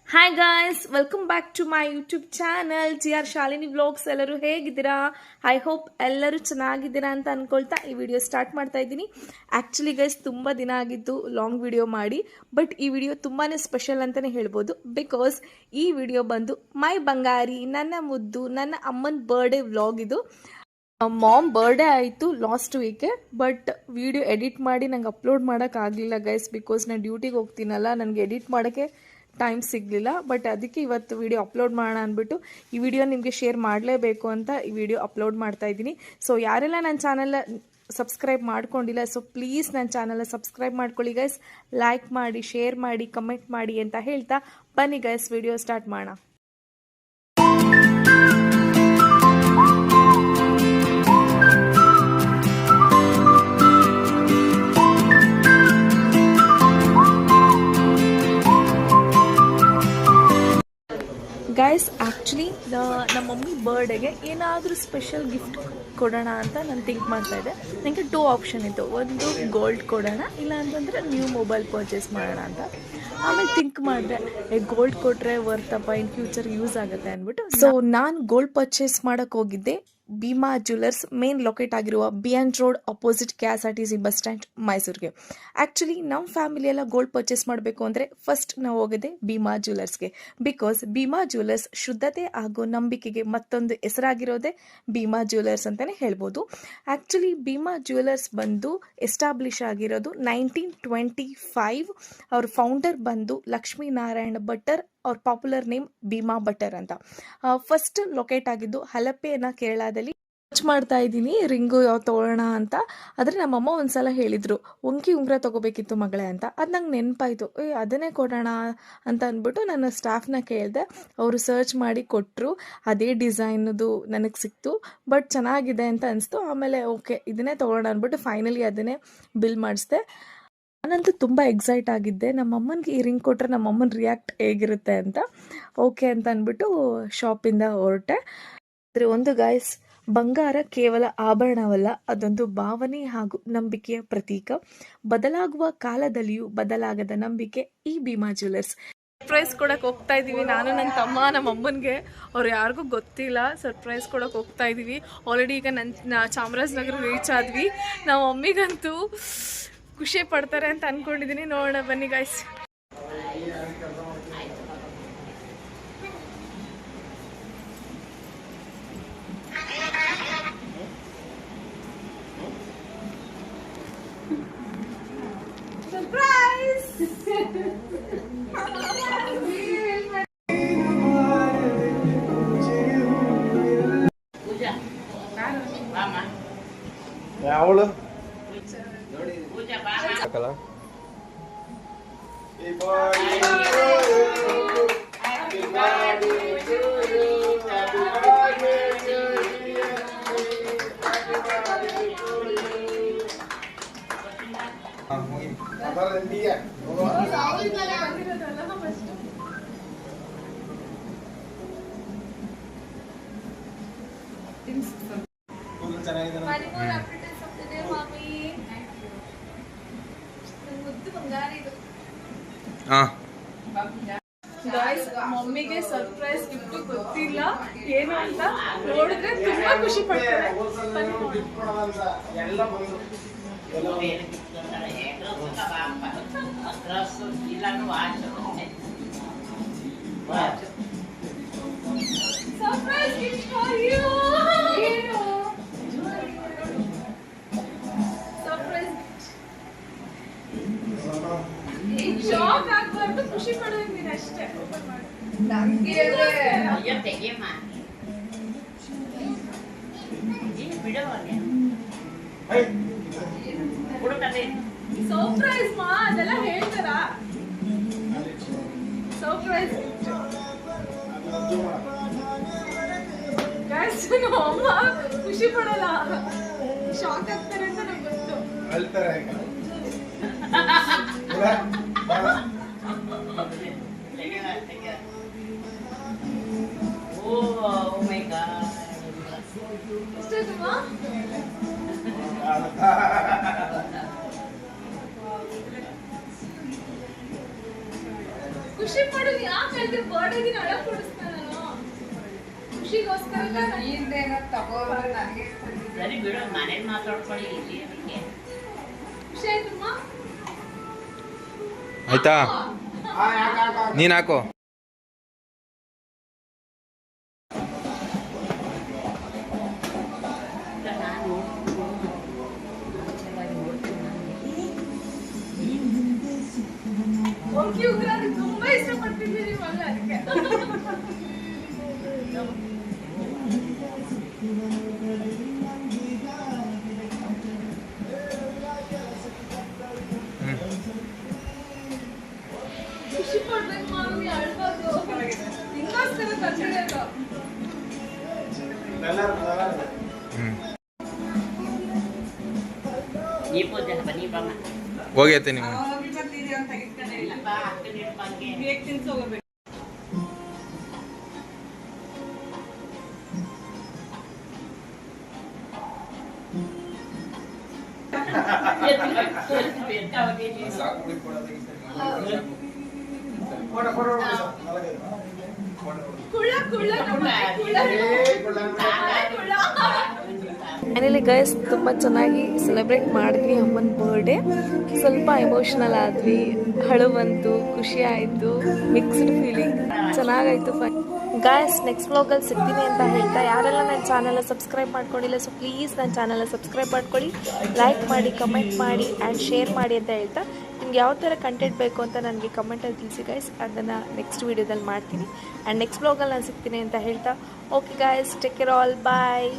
Hi guys, welcome back to my YouTube channel GR Shalini vlogs. ಎಲ್ಲರೂ ಹೇಗಿದ್ದೀರಾ? I hope ಎಲ್ಲರೂ ಚೆನ್ನಾಗಿದ್ದೀರಾ ಅಂತ ಅಂದ್ಕೊಳ್ತಾ ಈ ವಿಡಿಯೋ ಸ್ಟಾರ್ಟ್ ಮಾಡ್ತಾ ಇದ್ದೀನಿ. ಆ್ಯಕ್ಚುಲಿ ಗೈಸ್, ತುಂಬ ದಿನ ಆಗಿದ್ದು ಲಾಂಗ್ ವಿಡಿಯೋ ಮಾಡಿ, ಬಟ್ ಈ ವಿಡಿಯೋ ತುಂಬಾ ಸ್ಪೆಷಲ್ ಅಂತಲೇ ಹೇಳ್ಬೋದು. ಬಿಕಾಸ್ ಈ ವಿಡಿಯೋ ಬಂದು ಮೈ ಬಂಗಾರಿ, ನನ್ನ ಮುದ್ದು, ನನ್ನ ಅಮ್ಮನ ಬರ್ಡೇ ವ್ಲಾಗ್ ಇದು. ಮಾಮ್ ಬರ್ಡೇ ಆಯಿತು ಲಾಸ್ಟ್ ವೀಕೆ, ಬಟ್ ವಿಡಿಯೋ ಎಡಿಟ್ ಮಾಡಿ ನಂಗೆ ಅಪ್ಲೋಡ್ ಮಾಡೋಕ್ಕಾಗಲಿಲ್ಲ ಗೈಸ್. ಬಿಕಾಸ್ ನಾನು ಡ್ಯೂಟಿಗೆ ಹೋಗ್ತೀನಲ್ಲ, ನನಗೆ ಎಡಿಟ್ ಮಾಡೋಕ್ಕೆ ಟೈಮ್ ಸಿಗಲಿಲ್ಲ. ಬಟ್ ಅದಕ್ಕೆ ಇವತ್ತು ವಿಡಿಯೋ ಅಪ್ಲೋಡ್ ಮಾಡೋಣ ಅಂದ್ಬಿಟ್ಟು ಈ ವಿಡಿಯೋ ನಿಮಗೆ ಶೇರ್ ಮಾಡಲೇಬೇಕು ಅಂತ ಈ ವಿಡಿಯೋ ಅಪ್ಲೋಡ್ ಮಾಡ್ತಾ ಇದ್ದೀನಿ. ಸೊ ಯಾರೆಲ್ಲ ನನ್ನ ಚಾನಲ್ ಸಬ್ಸ್ಕ್ರೈಬ್ ಮಾಡ್ಕೊಂಡಿಲ್ಲ, ಸೊ ಪ್ಲೀಸ್ ನನ್ನ ಚಾನಲ್ ಸಬ್ಸ್ಕ್ರೈಬ್ ಮಾಡ್ಕೊಳ್ಳಿ ಗೈಸ್. ಲೈಕ್ ಮಾಡಿ, ಶೇರ್ ಮಾಡಿ, ಕಮೆಂಟ್ ಮಾಡಿ ಅಂತ ಹೇಳ್ತಾ ಬನ್ನಿ ಗೈಸ್ ವಿಡಿಯೋ ಸ್ಟಾರ್ಟ್ ಮಾಡೋಣ. ಗೈಸ್, ಆ್ಯಕ್ಚುಲಿ ನಮ್ಮ ಮಮ್ಮಿ ಬರ್ಡೇಗೆ ಏನಾದರೂ ಸ್ಪೆಷಲ್ ಗಿಫ್ಟ್ ಕೊಡೋಣ ಅಂತ ನಾನು ಥಿಂಕ್ ಮಾಡ್ತಾ ಇದ್ದೆ. ನನಗೆ 2 ಆಪ್ಷನ್ ಇತ್ತು. ಒಂದು ಗೋಲ್ಡ್ ಕೊಡೋಣ, ಇಲ್ಲ ಅಂತಂದರೆ ನ್ಯೂ ಮೊಬೈಲ್ ಪರ್ಚೇಸ್ ಮಾಡೋಣ ಅಂತ. ಆಮೇಲೆ ಥಿಂಕ್ ಮಾಡಿದೆ, ಗೋಲ್ಡ್ ಕೊಟ್ಟರೆ ವರ್ತಪ್ಪ, ಇನ್ ಫ್ಯೂಚರ್ ಯೂಸ್ ಆಗುತ್ತೆ ಅಂದ್ಬಿಟ್ಟು. ಸೊ ನಾನು ಗೋಲ್ಡ್ ಪರ್ಚೇಸ್ ಮಾಡೋಕ್ಕೆ ಹೋಗಿದ್ದೆ ಭೀಮಾ ಜ್ಯುವೆಲರ್ಸ್, ಮೇನ್ ಲೊಕೇಟ್ ಆಗಿರುವ BN road opposite KSRTC bus stand, ಮೈಸೂರಿಗೆ. ಆ್ಯಕ್ಚುಲಿ ನಮ್ಮ ಫ್ಯಾಮಿಲಿಯೆಲ್ಲ ಗೋಲ್ಡ್ ಪರ್ಚೇಸ್ ಮಾಡಬೇಕು ಅಂದರೆ ಫಸ್ಟ್ ನಾವು ಹೋಗೋದೆ ಭೀಮಾ ಜ್ಯುವೆಲರ್ಸ್ಗೆ. ಬಿಕಾಸ್ ಭೀಮಾ ಜ್ಯುವೆಲರ್ಸ್ ಶುದ್ಧತೆ ಹಾಗೂ ನಂಬಿಕೆಗೆ ಮತ್ತೊಂದು ಹೆಸರಾಗಿರೋದೇ ಭೀಮಾ ಜ್ಯುವೆಲರ್ಸ್ ಅಂತಲೇ ಹೇಳ್ಬೋದು. ಆ್ಯಕ್ಚುಲಿ ಭೀಮಾ ಜ್ಯುವೆಲರ್ಸ್ ಬಂದು ಎಸ್ಟಾಬ್ಲಿಷ್ ಆಗಿರೋದು 1925. ಅವ್ರ ಫೌಂಡರ್ ಬಂದು ಲಕ್ಷ್ಮೀನಾರಾಯಣ ಭಟ್ಟರ್, ಅವ್ರ ಪಾಪ್ಯುಲರ್ ನೇಮ್ ಭೀಮಾ ಭಟ್ಟರ್ ಅಂತ. ಫಸ್ಟ್ ಲೊಕೇಟ್ ಆಗಿದ್ದು ಹಲಪೆನ, ಕೇರಳದಲ್ಲಿ. ಸರ್ಚ್ ಮಾಡ್ತಾ ಇದ್ದೀನಿ ರಿಂಗು ಯಾವ ತೊಗೊಳ್ಳೋಣ ಅಂತ. ಆದರೆ ನಮ್ಮಮ್ಮ ಒಂದ್ಸಲ ಹೇಳಿದರು, ಒಂಕಿ ಉಂಗುರ ತೊಗೋಬೇಕಿತ್ತು ಮಗಳೇ ಅಂತ. ಅದು ನಂಗೆ ನೆನಪಾಯಿತು, ಅದನ್ನೇ ಕೊಡೋಣ ಅಂತ ಅಂದ್ಬಿಟ್ಟು ನನ್ನ ಸ್ಟಾಫ್ನ ಕೇಳಿದೆ. ಅವರು ಸರ್ಚ್ ಮಾಡಿ ಕೊಟ್ಟರು. ಅದೇ ಡಿಸೈನದು ನನಗೆ ಸಿಕ್ತು, ಬಟ್ ಚೆನ್ನಾಗಿದೆ ಅಂತ ಅನಿಸ್ತು. ಆಮೇಲೆ ಓಕೆ ಇದನ್ನೇ ತೊಗೊಳ್ಳೋಣ ಅಂದ್ಬಿಟ್ಟು ಫೈನಲಿ ಅದನ್ನೇ ಬಿಲ್ ಮಾಡಿಸ್ದೆ. ನಾನಂತೂ ತುಂಬ ಎಕ್ಸೈಟ್ ಆಗಿದ್ದೆ, ನಮ್ಮಮ್ಮನಿಗೆ ಈ ರಿಂಗ್ ಕೊಟ್ಟರೆ ನಮ್ಮಮ್ಮನ ರಿಯಾಕ್ಟ್ ಹೇಗಿರುತ್ತೆ ಅಂತ. ಓಕೆ ಅಂತ ಅಂದ್ಬಿಟ್ಟು ಶಾಪಿಂದ ಹೊರಟೆ. ಆದರೆ ಒಂದು ಗಾಯ್ಸ್, ಬಂಗಾರ ಕೇವಲ ಆಭರಣವಲ್ಲ, ಅದೊಂದು ಭಾವನೆ ಹಾಗೂ ನಂಬಿಕೆಯ ಪ್ರತೀಕ. ಬದಲಾಗುವ ಕಾಲದಲ್ಲಿಯೂ ಬದಲಾಗದ ನಂಬಿಕೆ ಈ ಭೀಮಾ ಜ್ಯುವೆಲರ್ಸ್. ಸರ್ಪ್ರೈಸ್ ಕೊಡಕ್ಕೆ ಹೋಗ್ತಾ ಇದ್ದೀವಿ, ನಾನು ನನ್ನ ತಮ್ಮ, ನಮ್ಮ ಅಮ್ಮನಿಗೆ. ಅವ್ರು ಯಾರಿಗೂ ಗೊತ್ತಿಲ್ಲ, ಸರ್ಪ್ರೈಸ್ ಕೊಡಕ್ಕೆ ಹೋಗ್ತಾ ಇದ್ದೀವಿ. ಆಲ್ರೆಡಿ ಈಗ ಚಾಮರಾಜನಗರ ರೀಚ್ ಆದ್ವಿ. ನಮ್ಮ ಮಮ್ಮಿಗಂತೂ ಖುಷಿ ಪಡ್ತಾರೆ ಅಂತ ಅನ್ಕೊಂಡಿದ್ದೀನಿ. ನೋಡೋಣ ಬನ್ನಿ ಗಾಯ್ಸ್. ಸರ್ಪ್ರೈಸ್! ಯಾವಳು ಗಾಯ್ಸ್, ಮಮ್ಮಿಗೆ ಸರ್ಪ್ರೈಸ್ ಗಿಫ್ಟ್ ಗೊತ್ತಿಲ್ಲ ಏನು ಅಂತ. ನೋಡಿದ್ರೆ ತುಂಬಾ ಖುಷಿ ಪಡ್ತಾರೆ. Surprise gift for you. Surprise shock ಆಗ್ಬಾರ್ದು, ಖುಷಿ ಪಡೋದು ನೀನು ಅಷ್ಟೇ. ಸರ್ಪ್ರೈಸ್ ಮಾ, ಅದೆಲ್ಲ ಹೇಳ್ತಾರ. ಸರ್ಪ್ರೈಸ್ ಗೈಸ್, ನಮ್ಮ ಅಮ್ಮ ಖುಷಿ ಪಡಲ್ಲ, ಶಾಕ್ ಆಗ್ತಾರೆ ಅಂತ ನಂಗೆ ಗೊತ್ತು. Oh my God. ಖುಷಿ ಖುಷಿ ಪಡು ಯಾಕೆ ಹೇಳ್ತೀವಿ ಬರ್ಡೇ ದಿನ ಅಳ ಕೊಡಿಸ್ತಾನ ನಾನು ಖುಷಿಗೋಸ್ಕರ ಸರಿ ಬಿಡು ಮನೇಲಿ ಮಾತಾಡ್ಕೊಳ್ಳಿ ಇಲ್ಲಿ ಅದಕ್ಕೆ ಖುಷಿ ಆಯ್ತಮ್ಮ ಆಯ್ತಾ ನೀನು ಹಾಕೋ ನಾನು ಓಕೆ ಉಗ್ರಾದಿ ತುಂಬಾ ಇಷ್ಟಪಟ್ಟಿದ್ದೀರಿ ಇವಾಗ ಅದಕ್ಕೆ ಖುಷಿ ಪಡ್ಬೇಕು ಮಾಮಿ ಅಳ್ಬಾರ್ದು ನಿಂಗೋಸ್ಕರ ತಂದಿರೋದು ನೀ ಪೂಜೆ ಬನ್ನಿ ಬಾಮ ಹೋಗೈತೆ ನಿಮ್ಮ ಇಲ್ಲಪ್ಪ ಅಕ್ಕನ ಹಿಡ್ಬಂಗೆ ಕುಳ್ಳ ಕುಳ್ಳ ನಮ್ಮ ಕುಳ್ಳ ಕುಳ್ಳ ಫೈನಲಿ ಗೈಸ್ ತುಂಬ ಚೆನ್ನಾಗಿ ಸೆಲೆಬ್ರೇಟ್ ಮಾಡಿದ್ವಿ ಅಮ್ಮನ ಬರ್ಡೇ ಸ್ವಲ್ಪ ಎಮೋಷ್ನಲ್ ಆದ್ವಿ ಅಳು ಬಂತು ಖುಷಿ ಆಯಿತು ಮಿಕ್ಸ್ಡ್ ಫೀಲಿಂಗ್ ಚೆನ್ನಾಗಾಯಿತು ಗಾಯ್ಸ್ ನೆಕ್ಸ್ಟ್ ವ್ಲಾಗಲ್ಲಿ ಸಿಗ್ತೀನಿ ಅಂತ ಹೇಳ್ತಾ ಯಾರೆಲ್ಲ ನನ್ನ ಚಾನಲ್ನ ಸಬ್ಸ್ಕ್ರೈಬ್ ಮಾಡ್ಕೊಂಡಿಲ್ಲ ಸೊ ಪ್ಲೀಸ್ ನನ್ನ ಚಾನಲ್ನ ಸಬ್ಸ್ಕ್ರೈಬ್ ಮಾಡ್ಕೊಳ್ಳಿ ಲೈಕ್ ಮಾಡಿ ಕಮೆಂಟ್ ಮಾಡಿ ಆ್ಯಂಡ್ ಶೇರ್ ಮಾಡಿ ಅಂತ ಹೇಳ್ತಾ ನಿಮ್ಗೆ ಯಾವ ಥರ ಕಂಟೆಂಟ್ ಬೇಕು ಅಂತ ನನಗೆ ಕಮೆಂಟಲ್ಲಿ ತಿಳಿಸಿ ಗೈಸ್ ಅದನ್ನು ನೆಕ್ಸ್ಟ್ ವೀಡಿಯೋದಲ್ಲಿ ಮಾಡ್ತೀನಿ ಆ್ಯಂಡ್ ನೆಕ್ಸ್ಟ್ ವ್ಲಾಗಲ್ಲಿ ನಾನು ಸಿಗ್ತೀನಿ ಅಂತ ಹೇಳ್ತಾ okay guys take care all ಬಾಯ್